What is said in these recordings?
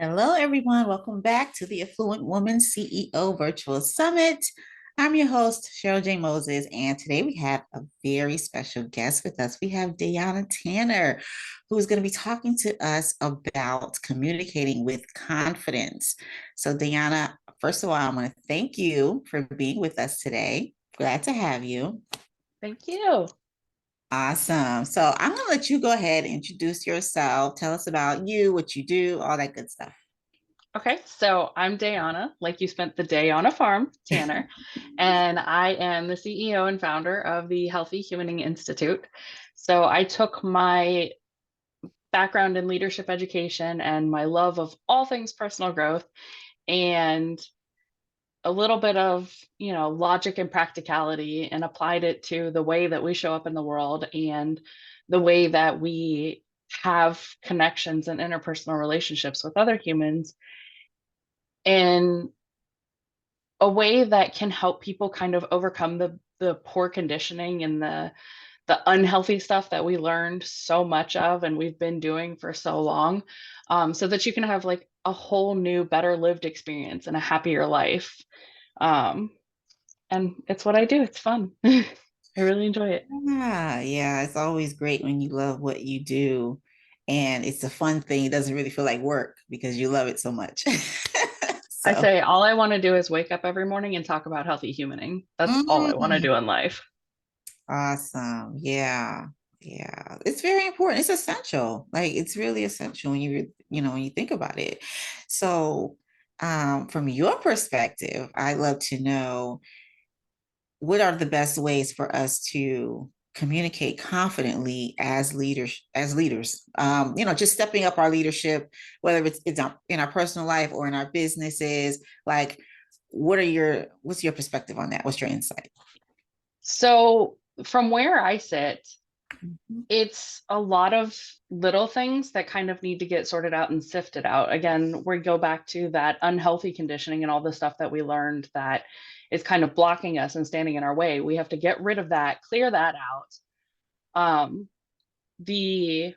Hello, everyone. Welcome back to the Affluent Woman CEO Virtual Summit. I'm your host, Cheryl J. Moses, and today we have a very special guest with us. We have Deana Tanner, who is going to be talking to us about communicating with confidence. So, Deana, first of all, I want to thank you for being with us today. Glad to have you. Thank you. Awesome. So, I'm going to let you go ahead and introduce yourself. Tell us about you, what you do, all that good stuff. Okay, so I'm Deana, like you spent the day on a farm, Tanner, and I am the CEO and founder of the Healthy Humaning Institute. So I took my background in leadership education and my love of all things personal growth and a little bit of, logic and practicality and applied it to the way that we show up in the world and the way that we have connections and interpersonal relationships with other humans in a way that can help people kind of overcome the poor conditioning and the unhealthy stuff that we learned so much of and we've been doing for so long, so that you can have like a whole new better lived experience and a happier life. um, and it's what I do. It's fun. I really enjoy it. Yeah, it's always great when you love what you do and it's a fun thing. It doesn't really feel like work because you love it so much. I So, say all I want to do is wake up every morning and talk about healthy humaning. That's all I want to mm, do in life. awesome. Yeah. Yeah. It's very important. It's essential. Like it's really essential when when you think about it. So, from your perspective, I'd love to know what are the best ways for us to communicate confidently as leaders, just stepping up our leadership, whether in our personal life or in our businesses. Like what's your perspective on that? What's your insight? So from where I sit, Mhm. it's a lot of little things that kind of need to get sorted out and sifted out. Again, we go back to that unhealthy conditioning and all the stuff that we learned that is kind of blocking us and standing in our way. We have to get rid of that, clear that out. The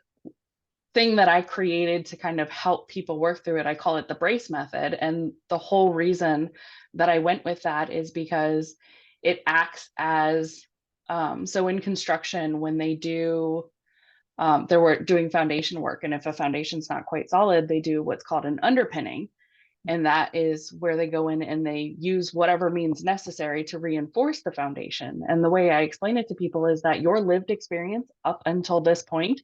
thing that I created to kind of help people work through it, I call it the brace method. And the whole reason that I went with that is because it acts as, so in construction, when they were doing foundation work. And if a foundation's not quite solid, they do what's called an underpinning. And that is where they go in and they use whatever means necessary to reinforce the foundation. And the way I explain it to people is that your lived experience up until this point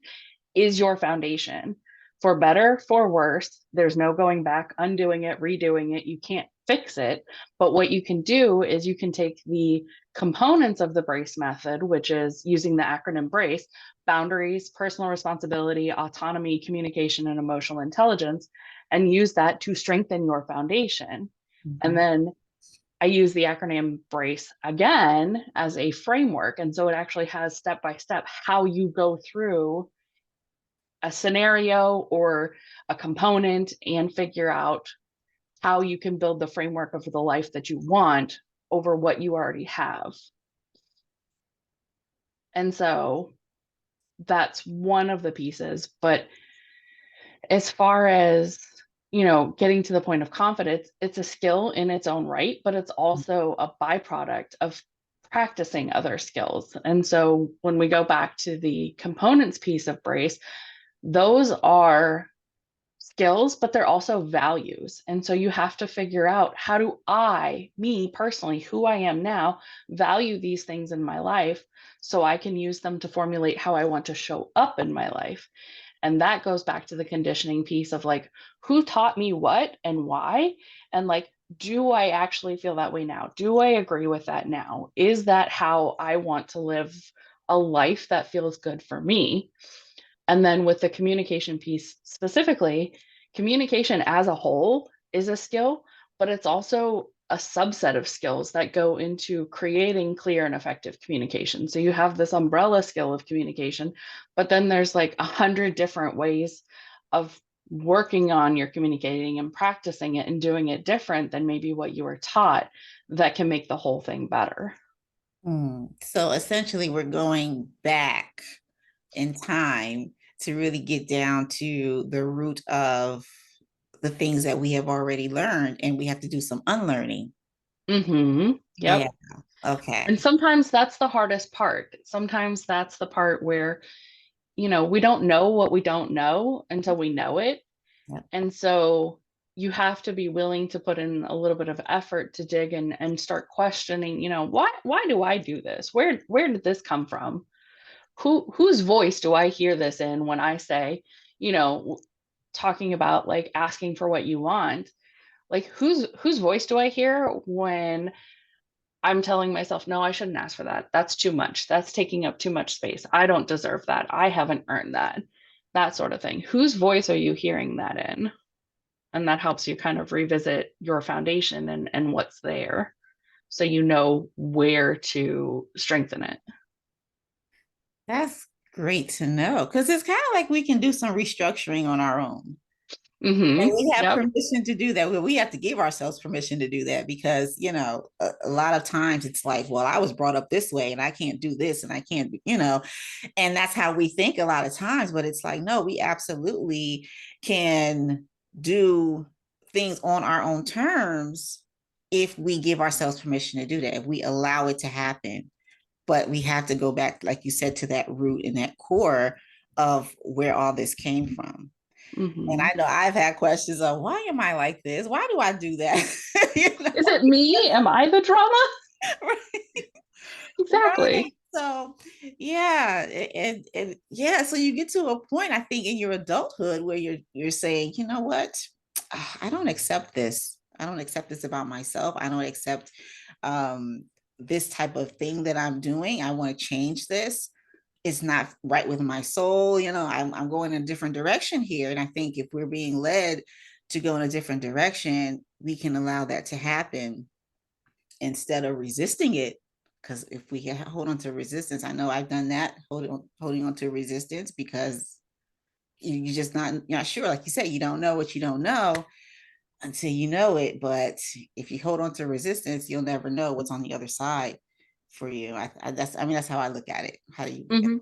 is your foundation. For better, for worse, there's no going back, undoing it, redoing it. You can't fix it. But what you can do is you can take the components of the brace method, which is using the acronym BRACE: boundaries, personal responsibility, autonomy, communication, and emotional intelligence, and use that to strengthen your foundation. And Mhm. then I use the acronym BRACE again as a framework. And so it actually has step by step how you go through a scenario or a component and figure out how you can build the framework of the life that you want over what you already have. And so that's one of the pieces. But as far as, getting to the point of confidence, it's a skill in its own right, but it's also a byproduct of practicing other skills. And so when we go back to the components piece of brace, those are skills, but they're also values. And so you have to figure out, how do I, me personally, who I am now, value these things in my life so I can use them to formulate how I want to show up in my life. And that goes back to the conditioning piece of like, who taught me what and why? And like, do I actually feel that way now? Do I agree with that now? Is that how I want to live a life that feels good for me? And then with the communication piece specifically, communication as a whole is a skill, but it's also a subset of skills that go into creating clear and effective communication. So you have this umbrella skill of communication, but then there's like 100 different ways of working on your communicating and practicing it and doing it different than maybe what you were taught, that can make the whole thing better. So essentially, we're going back in time to really get down to the root of the things that we have already learned and we have to do some unlearning. Yeah. Yep. And Okay. sometimes that's the hardest part. Sometimes that's the part where, we don't know what we don't know until we know it. Yep. And so you have to be willing to put in a little bit of effort to dig and start questioning, why do I do this? Where did this come from? Whose voice do I hear this in when I say, you know, talking about like asking for what you want? Like whose voice do I hear when I'm telling myself, no, I shouldn't ask for that. That's too much. That's taking up too much space. I don't deserve that. I haven't earned that. That sort of thing. Whose voice are you hearing that in? And that helps you kind of revisit your foundation and what's there so you know where to strengthen it. That's great to know because it's kind of like we can do some restructuring on our own. And we have Yep. permission to do that. We have to give ourselves permission to do that because, a lot of times it's like, well, I was brought up this way and I can't do this and I can't, and that's how we think a lot of times. But it's like, no, we absolutely can do things on our own terms if we give ourselves permission to do that, if we allow it to happen. But we have to go back, like you said, to that root and that core of where all this came from. And hmm I know I've had questions of why am I like this? Why do I do that? Is it me? Am I the drama? Right, right. Exactly. So yeah, and yeah, so you get to a point, I think, in your adulthood where you're saying, you know what? I don't accept this. I don't accept this about myself. I don't accept um this type of thing that I'm doing. I want to change this. It's not right with my soul. I'm going in a different direction here. And I think if we're being led to go in a different direction, we can allow that to happen instead of resisting it. Because if we hold on to resistance, I know I've done that, holding on to resistance because you're just not sure. Like you said, you don't know what you don't know until you know it. But if you hold on to resistance, you'll never know what's on the other side for you. That's how I look at it. How do you look at hmm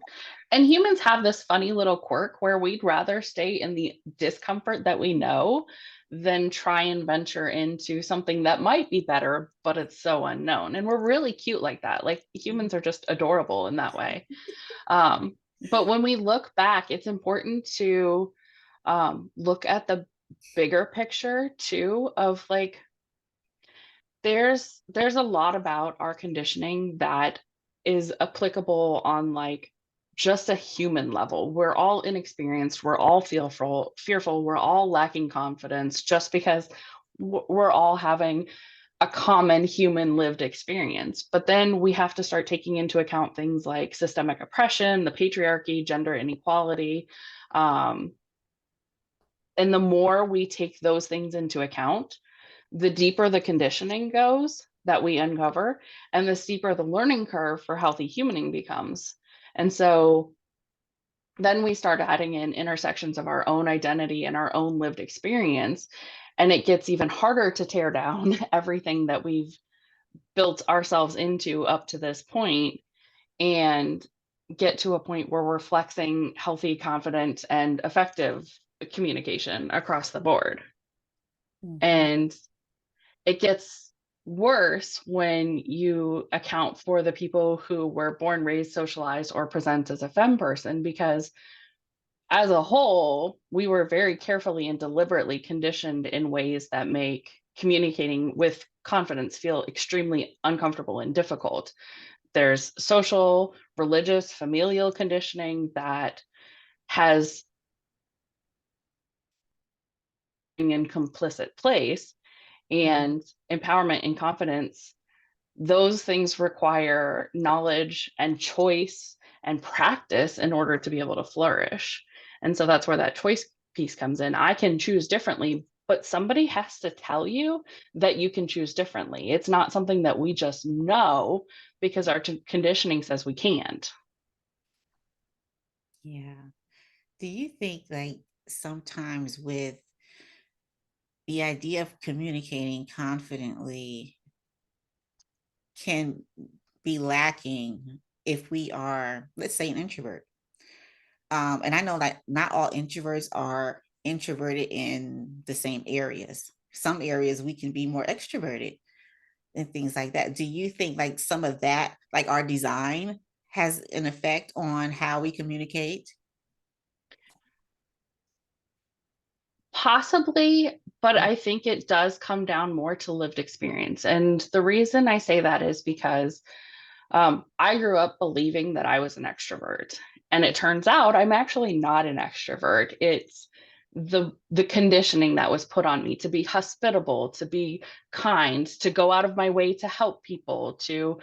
And humans have this funny little quirk where we'd rather stay in the discomfort that we know than try and venture into something that might be better, but it's so unknown. And we're really cute like that. Like that? humans are just adorable in that way. But when we look back, it's important to look at the bigger picture too of like there's a lot about our conditioning that is applicable on like just a human level. We're all inexperienced, we're all fearful, we're all lacking confidence just because we're all having a common human lived experience. But then we have to start taking into account things like systemic oppression, the patriarchy, gender inequality. Um, and the more we take those things into account, the deeper the conditioning goes that we uncover, and the steeper the learning curve for healthy humaning becomes. And so then we start adding in intersections of our own identity and our own lived experience. And it gets even harder to tear down everything that we've built ourselves into up to this point and get to a point where we're flexing healthy, confident, and effective communication across the board. Mhm. And it gets worse when you account for the people who were born, raised, socialized, or present as a femme person, because as a whole, we were very carefully and deliberately conditioned in ways that make communicating with confidence feel extremely uncomfortable and difficult. There's social, religious, familial conditioning that has in complicit place, Mhm. and empowerment and confidence, those things require knowledge and choice and practice in order to be able to flourish. And so that's where that choice piece comes in. I can choose differently, but somebody has to tell you that you can choose differently. It's not something that we just know because our conditioning says we can't. Yeah. Do you think like sometimes with the idea of communicating confidently can be lacking if we are, let's say, an introvert? And I know that not all introverts are introverted in the same areas. Some areas we can be more extroverted and things like that. Do you think like some of that, like our design, has an effect on how we communicate? Possibly, but I think it does come down more to lived experience. And the reason I say that is because I grew up believing that I was an extrovert, and it turns out I'm actually not an extrovert. It's the conditioning that was put on me to be hospitable, to be kind, to go out of my way to help people, to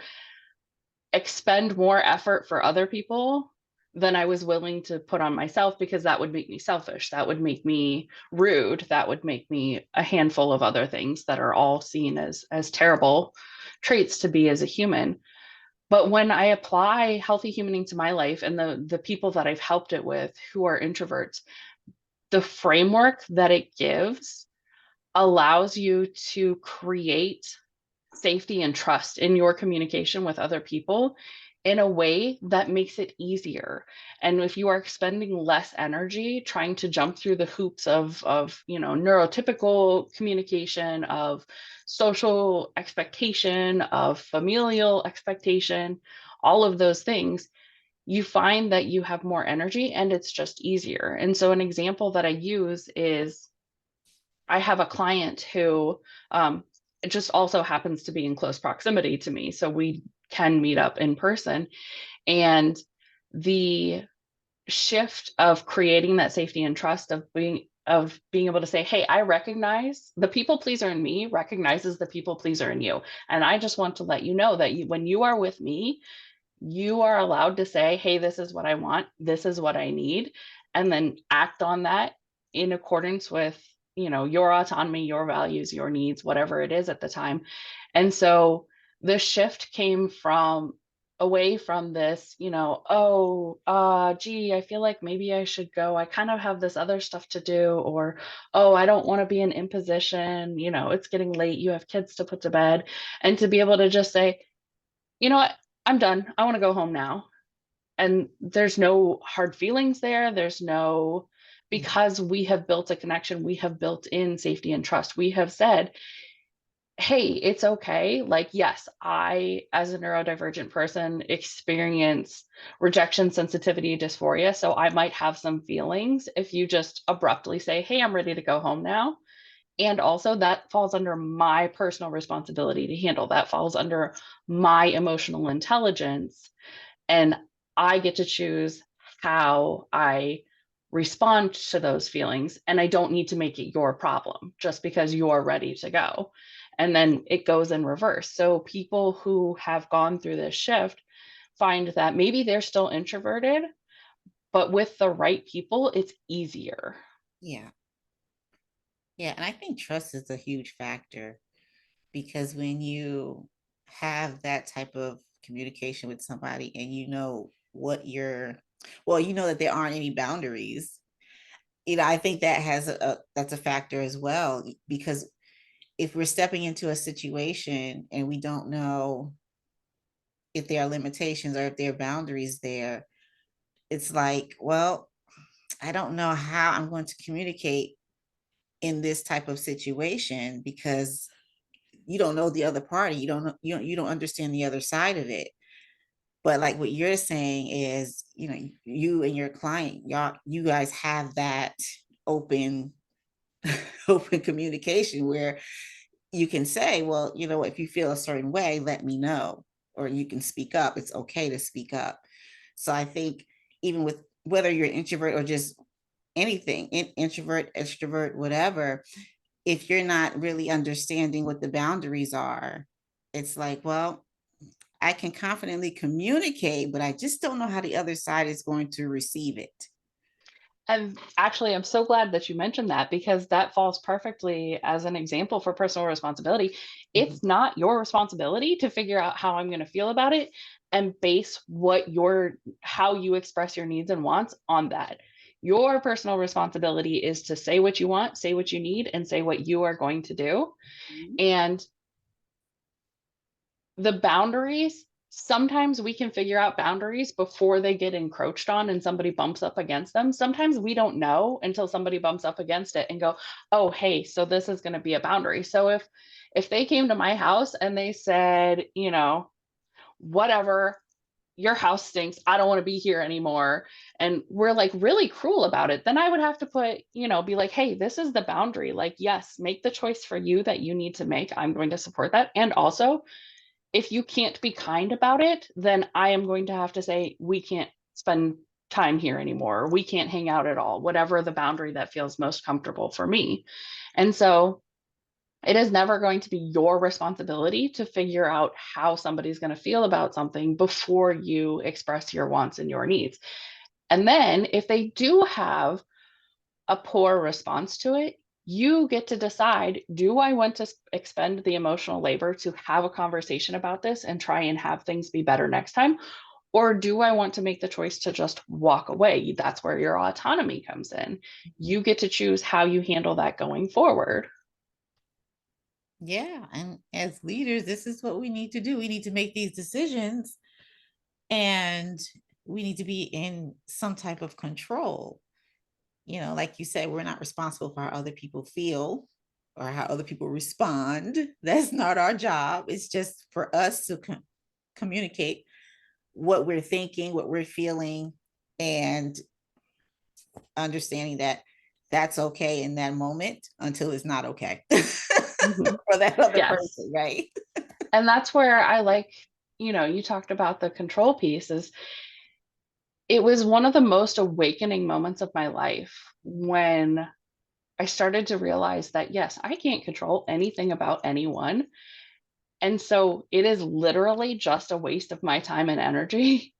expend more effort for other people than I was willing to put on myself, because that would make me selfish. That would make me rude. That would make me a handful of other things that are all seen as terrible traits to be as a human. But when I apply healthy humaning to my life and the people that I've helped it with who are introverts, the framework that it gives allows you to create safety and trust in your communication with other people in a way that makes it easier. And if you are expending less energy trying to jump through the hoops of neurotypical communication, of social expectation, of familial expectation, all of those things, you find that you have more energy and it's just easier. And so an example that I use is I have a client who it just also happens to be in close proximity to me, so we can meet up in person. And the shift of creating that safety and trust of being able to say, hey, I recognize the people pleaser in me recognizes the people pleaser in you. And I just want to let you know that when you are with me, you are allowed to say, hey, this is what I want, this is what I need, and then act on that in accordance with, your autonomy, your values, your needs, whatever it is at the time. And so the shift came from away from this, oh, gee, I feel like maybe I should go. I kind of have this other stuff to do, or, oh, I don't want to be an imposition. It's getting late. You have kids to put to bed. And to be able to just say, you know what? I'm done. I want to go home now. And there's no hard feelings there. There's no, because we have built a connection, we have built in safety and trust. We have said, hey, it's okay. Like, yes, I, as a neurodivergent person, experience rejection sensitivity dysphoria. So I might have some feelings if you just abruptly say, hey, I'm ready to go home now. And also, that falls under my personal responsibility to handle. That falls under my emotional intelligence. And I get to choose how I respond to those feelings. And I don't need to make it your problem just because you're ready to go. And then it goes in reverse. So people who have gone through this shift find that maybe they're still introverted, but with the right people, it's easier. Yeah. Yeah. And I think trust is a huge factor because when you have that type of communication with somebody and you know what you're, well, you know that there aren't any boundaries. I think that has that's a factor as well because if we're stepping into a situation and we don't know if there are limitations or if there are boundaries there, it's like, well, I don't know how I'm going to communicate in this type of situation because you don't know the other party. You don't know, you don't understand the other side of it. But like what you're saying is, you and your client, you guys have that open open communication where you can say, well, if you feel a certain way, let me know, or you can speak up. It's okay to speak up. So I think even with whether you're an introvert or just anything, introvert, extrovert, whatever, if you're not really understanding what the boundaries are, it's like, well, I can confidently communicate, but I just don't know how the other side is going to receive it. And actually, I'm so glad that you mentioned that, because that falls perfectly as an example for personal responsibility. Mhm. It's not your responsibility to figure out how I'm going to feel about it and base how you express your needs and wants on that. Your personal responsibility is to say what you want, say what you need, and say what you are going to do. And the boundaries sometimes we can figure out boundaries before they get encroached on and somebody bumps up against them. Sometimes we don't know until somebody bumps up against it and go, "Oh, hey, so this is going to be a boundary." So if they came to my house and they said, "Whatever, your house stinks. I don't want to be here anymore." And we're like really cruel about it. Then I would have to be like, "Hey, this is the boundary. Like, yes, make the choice for you that you need to make. I'm going to support that. And also, if you can't be kind about it, then I am going to have to say, we can't spend time here anymore. We can't hang out at all, whatever the boundary that feels most comfortable for me." And so it is never going to be your responsibility to figure out how somebody's going to feel about something before you express your wants and your needs. And then if they do have a poor response to it, you get to decide, do I want to expend the emotional labor to have a conversation about this and try and have things be better next time? Or do I want to make the choice to just walk away? That's where your autonomy comes in. You get to choose how you handle that going forward. Yeah. And as leaders, this is what we need to do. We need to make these decisions and we need to be in some type of control. Like you said, we're not responsible for how other people feel or how other people respond. That's not our job. It's just for us to communicate what we're thinking, what we're feeling, and understanding that that's okay in that moment until it's not okay Mhm. for that other Yes. person, right? And that's where I like, you talked about the control piece is it was one of the most awakening moments of my life when I started to realize that, yes, I can't control anything about anyone. And so it is literally just a waste of my time and energy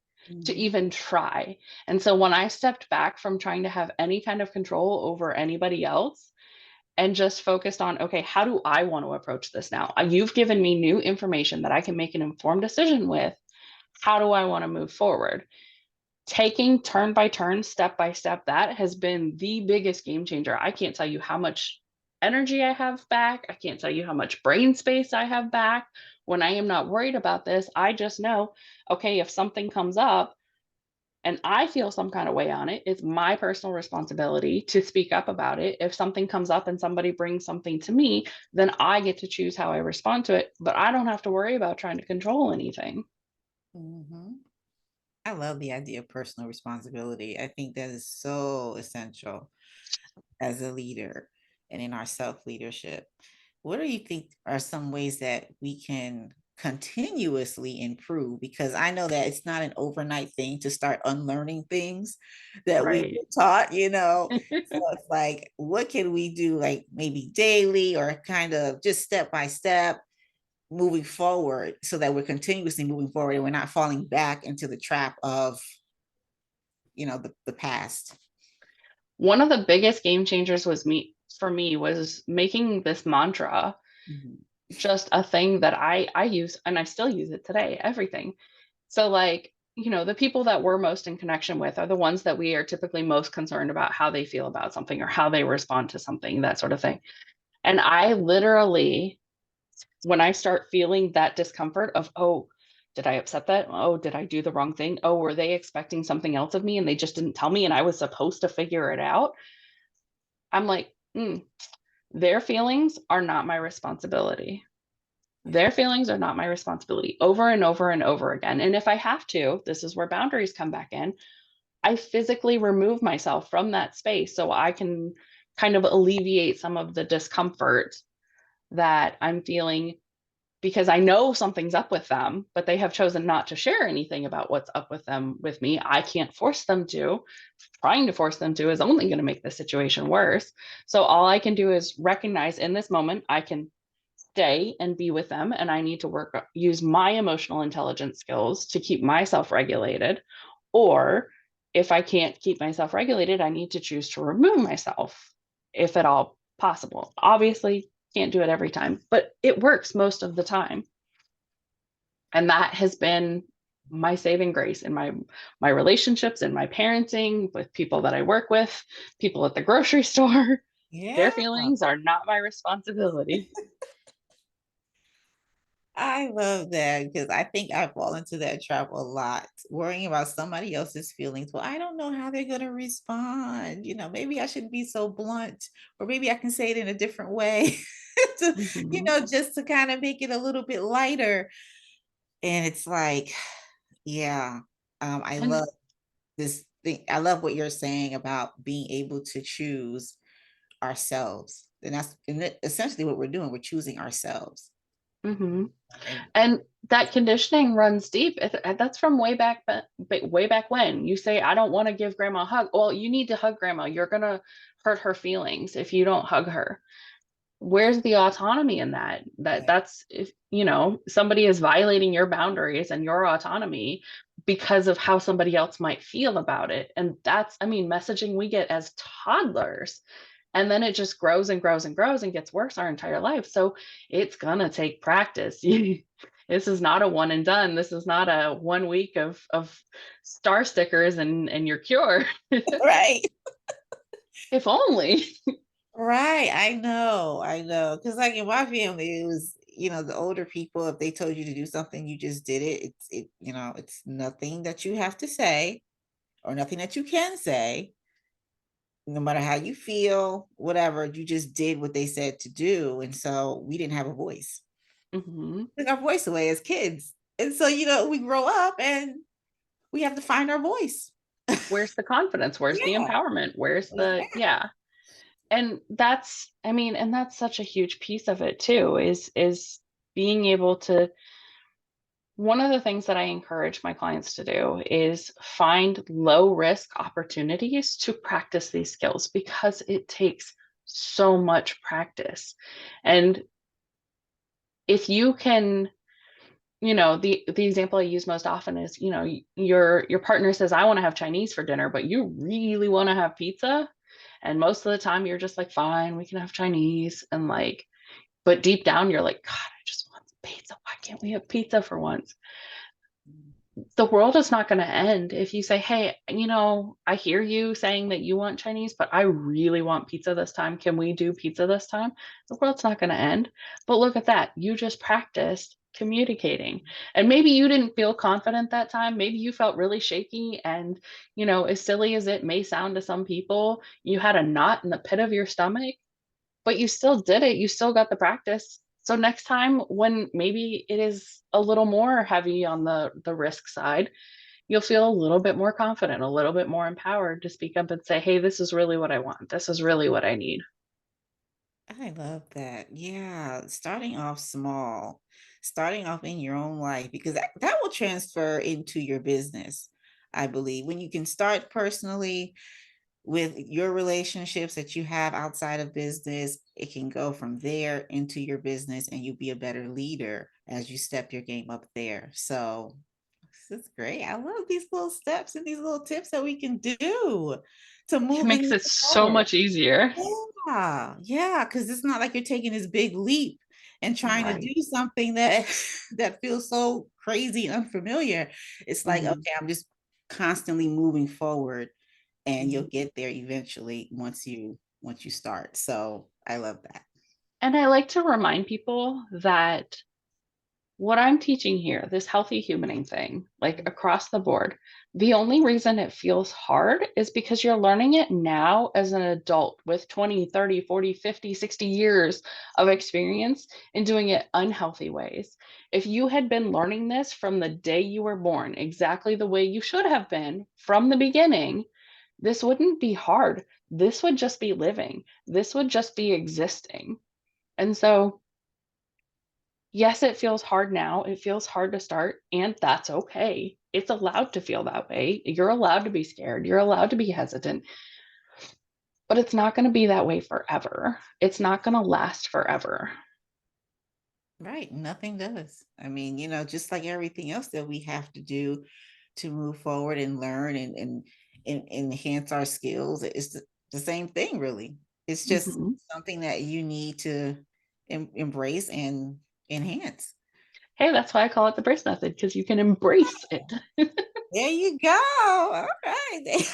to Mhm. even try. And so when I stepped back from trying to have any kind of control over anybody else and just focused on, okay, how do I want to approach this now? You've given me new information that I can make an informed decision with. How do I want to move forward? Taking turn by turn, step by step, that has been the biggest game changer. I can't tell you how much energy I have back. I can't tell you how much brain space I have back. When I am not worried about this, I just know, okay, if something comes up and I feel some kind of way on it, it's my personal responsibility to speak up about it. If something comes up and somebody brings something to me, then I get to choose how I respond to it, but I don't have to worry about trying to control anything. Mhm. I love the idea of personal responsibility. I think that is so essential as a leader and in our self leadership. What do you think are some ways that we can continuously improve? Because I know that it's not an overnight thing to start unlearning things that we've Right. been taught. So it's like, what can we do, like maybe daily or kind of just step by step moving forward so that we're continuously moving forward and we're not falling back into the trap of, the past? One of the biggest game changers was making this mantra Mhm. just a thing that I use and I still use it today, everything. So like, the people that we're most in connection with are the ones that we are typically most concerned about how they feel about something or how they respond to something, that sort of thing. And I literally, when I start feeling that discomfort of, oh, did I upset that? Oh, did I do the wrong thing? Oh, were they expecting something else of me and they just didn't tell me and I was supposed to figure it out? I'm like, their feelings are not my responsibility. Their feelings are not my responsibility over and over and over again. And if I have to, this is where boundaries come back in. I physically remove myself from that space so I can kind of alleviate some of the discomfort that I'm feeling because I know something's up with them, but they have chosen not to share anything about what's up with them with me. I can't force them to. Trying to force them to is only going to make the situation worse. So all I can do is recognize in this moment, I can stay and be with them, and I need to use my emotional intelligence skills to keep myself regulated. Or if I can't keep myself regulated, I need to choose to remove myself if at all possible. Obviously, can't do it every time, but it works most of the time. And that has been my saving grace in my relationships and my parenting with people that I work with, people at the grocery store. Their Yeah. feelings are not my responsibility. I love that because I think I fall into that trap a lot, worrying about somebody else's feelings. Well, I don't know how they're going to respond. Maybe I shouldn't be so blunt, or maybe I can say it in a different way to, Mhm. just to kind of make it a little bit lighter. And it's like, yeah, I And love this thing. I love what you're saying about being able to choose ourselves. And essentially what we're doing, we're choosing ourselves. mhm. And And that conditioning runs deep. That's from way back, way back when. You say, I don't want to give grandma a hug. Well, you need to hug grandma. You're going to hurt her feelings if you don't hug her. Where's the autonomy in that? That's if, somebody is violating your boundaries and your autonomy because of how somebody else might feel about it. And that's, I mean, messaging we get as toddlers. And then it just grows and grows and grows and gets worse our entire life. So it's gonna take practice. This is not a one and done. This is not a 1 week of star stickers and you're cured. right. If only. Right. I know. Because like in my family, it was, the older people, if they told you to do something, you just did it. It's nothing that you have to say or nothing that you can say, no matter how you feel, whatever, you just did what they said to do. And so we didn't have a voice. Mhm. Took our voice away as kids. And so, we grow up and we have to find our voice. Where's the confidence? Where's the Yeah. empowerment? Where's the, yeah. And that's, I mean, and that's such a huge piece of it too, is being able to, one of the things that I encourage my clients to do is find low risk opportunities to practice these skills because it takes so much practice. And if you can, the example I use most often is, your partner says, I want to have Chinese for dinner, but you really want to have pizza. And most of the time you're just like, fine, we can have Chinese. And like, but deep down you're like, God, I just want pizza. Why can't we have pizza for once? The world is not going to end if you say, hey, I hear you saying that you want Chinese, but I really want pizza this time. Can we do pizza this time? The world's not going to end. But look at that. You just practiced communicating. And maybe you didn't feel confident that time. Maybe you felt really shaky. And, as silly as it may sound to some people, you had a knot in the pit of your stomach, but you still did it. You still got the practice. So next time when maybe it is a little more heavy on the risk side, you'll feel a little bit more confident, a little bit more empowered to speak up and say, "Hey, this is really what I want. This is really what I need." I love that. Yeah, starting off small, starting off in your own life, because that will transfer into your business, I believe. When you can start personally with your relationships that you have outside of business, it can go from there into your business and you'll be a better leader as you step your game up there. So this is great. I love these little steps and these little tips that we can do to It move makes things it so forward. much easier. Yeah, because it's not like you're taking this big leap and trying to Right. do something that that feels so crazy and unfamiliar. It's like, Mhm. okay, I'm just constantly moving forward and you'll Mhm. get there eventually once you start. So I love that. And I like to remind people that what I'm teaching here, this healthy humaning thing, like across the board, the only reason it feels hard is because you're learning it now as an adult with 20, 30, 40, 50, 60 years of experience in doing it unhealthy ways. If you had been learning this from the day you were born, exactly the way you should have been from the beginning, this wouldn't be hard. This would just be living. This would just be existing. And so, yes, it feels hard now. It feels hard to start, and that's okay. It's allowed to feel that way. You're allowed to be scared. You're allowed to be hesitant, but it's not going to be that way forever. It's not going to last forever. Right. Nothing does. I mean, just like everything else that we have to do to move forward and learn and enhance our skills, it's the same thing, really. It's just Mhm. something that you need to embrace and enhance. Hey, that's why I call it the brace method because you can embrace it. There you go. All right.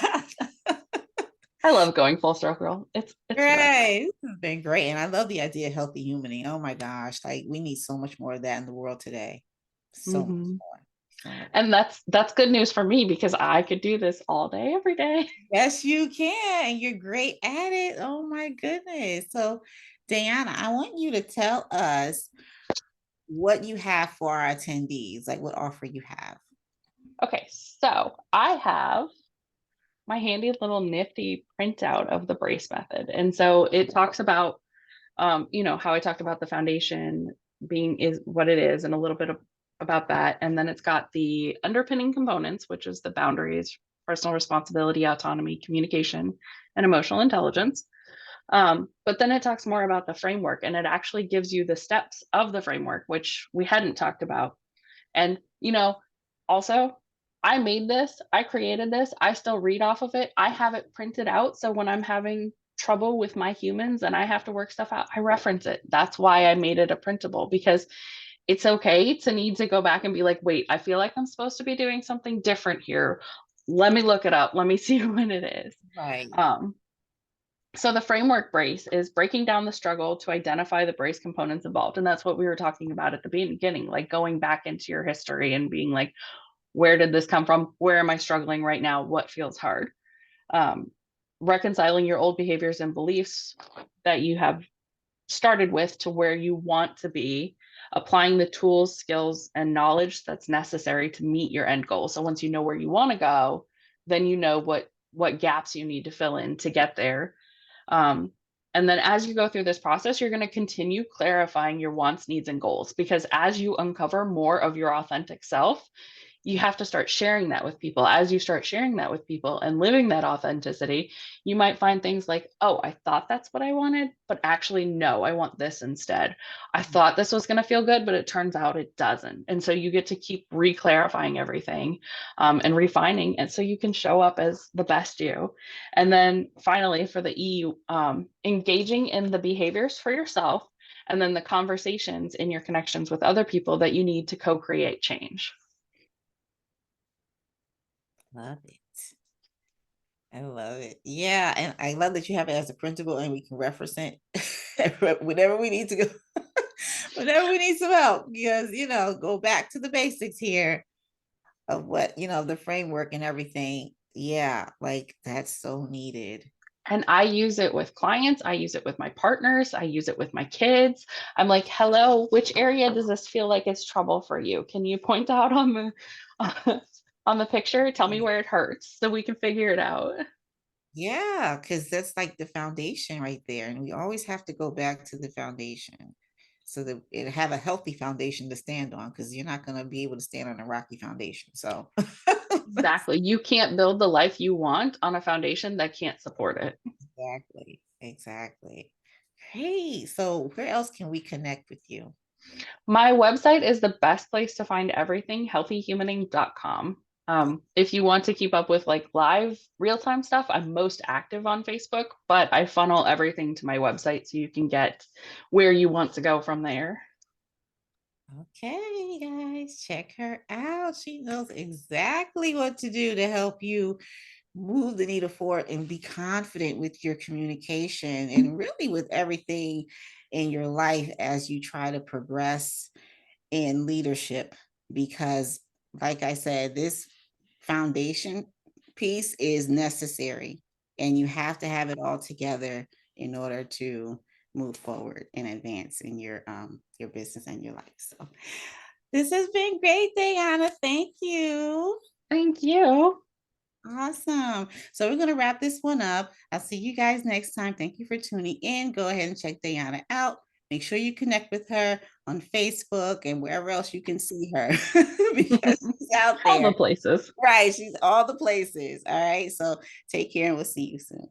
I love going full circle. It's fun. Right. This has been great. And I love the idea of healthy humaning. Oh my gosh. Like we need so much more of that in the world today. So much Hmm. more. So much. And that's good news for me because I could do this all day, every day. Yes, you can. And you're great at it. Oh my goodness. So, Deanna, I want you to tell us what you have for our attendees, like what offer you have. Okay, so I have my handy little nifty printout of the brace method. And so it talks about how I talked about the foundation being is what it is and a little bit about that. And then it's got the underpinning components, which is the boundaries, personal responsibility, autonomy, communication, and emotional intelligence. But then it talks more about the framework and it actually gives you the steps of the framework, which we hadn't talked about. And, also, I made this, I created this, I still read off of it. I have it printed out. So when I'm having trouble with my humans and I have to work stuff out, I reference it. That's why I made it a printable because it's okay to need to go back and be like, wait, I feel like I'm supposed to be doing something different here. Let me look it up. Let me see what it is. Right. Um, so the framework brace is breaking down the struggle to identify the brace components involved. And that's what we were talking about at the beginning, like going back into your history and being like, where did this come from? Where am I struggling right now? What feels hard? Um, Reconciling your old behaviors and beliefs that you have started with to where you want to be, applying the tools, skills, and knowledge that's necessary to meet your end goal. So once you know where you want to go, then you know what gaps you need to fill in to get there. um, and then as you go through this process, you're going to continue clarifying your wants, needs, and goals because as you uncover more of your authentic self, you have to start sharing that with people. As you start sharing that with people and living that authenticity, you might find things like, oh, I thought that's what I wanted, but actually, no, I want this instead. I thought this was going to feel good, but it turns out it doesn't. And so you get to keep re-clarifying everything, and refining it so you can show up as the best you. And then finally, for the E, engaging in the behaviors for yourself and then the conversations in your connections with other people that you need to co-create change. Love it. I love it. Yeah. And I love that you have it as a printable and we can reference it whenever we need to go, whenever we need some help, because, go back to the basics here of what, the framework and everything. Yeah. Like that's so needed. And I use it with clients, I use it with my partners, I use it with my kids. I'm like, hello, which area does this feel like it's trouble for you? Can you point out on the on the picture? Tell me where it hurts so we can figure it out. Yeah, because that's like the foundation right there. And we always have to go back to the foundation so that it have a healthy foundation to stand on, because you're not going to be able to stand on a rocky foundation. So Exactly. You can't build the life you want on a foundation that can't support it. exactly, exactly. Hey, so where else can we connect with you? My website is the best place to find everything, healthyhumaning.com. If you want to keep up with like live real time stuff, I'm most active on Facebook, but I funnel everything to my website so you can get where you want to go from there. Okay, guys, check her out. She knows exactly what to do to help you move the needle forward and be confident with your communication and really with everything in your life as you try to progress in leadership. Because, like I said, this foundation piece is necessary and you have to have it all together in order to move forward and advance in your business and your life. So this has been great, Diana. Thank you. Thank you. Awesome. So we're going to wrap this one up. I'll see you guys next time. Thank you for tuning in. Go ahead and check Diana out. Make sure you connect with her on Facebook and wherever else you can see her because she's out All the there. places. Right. She's all the places. All right. So take care and we'll see you soon.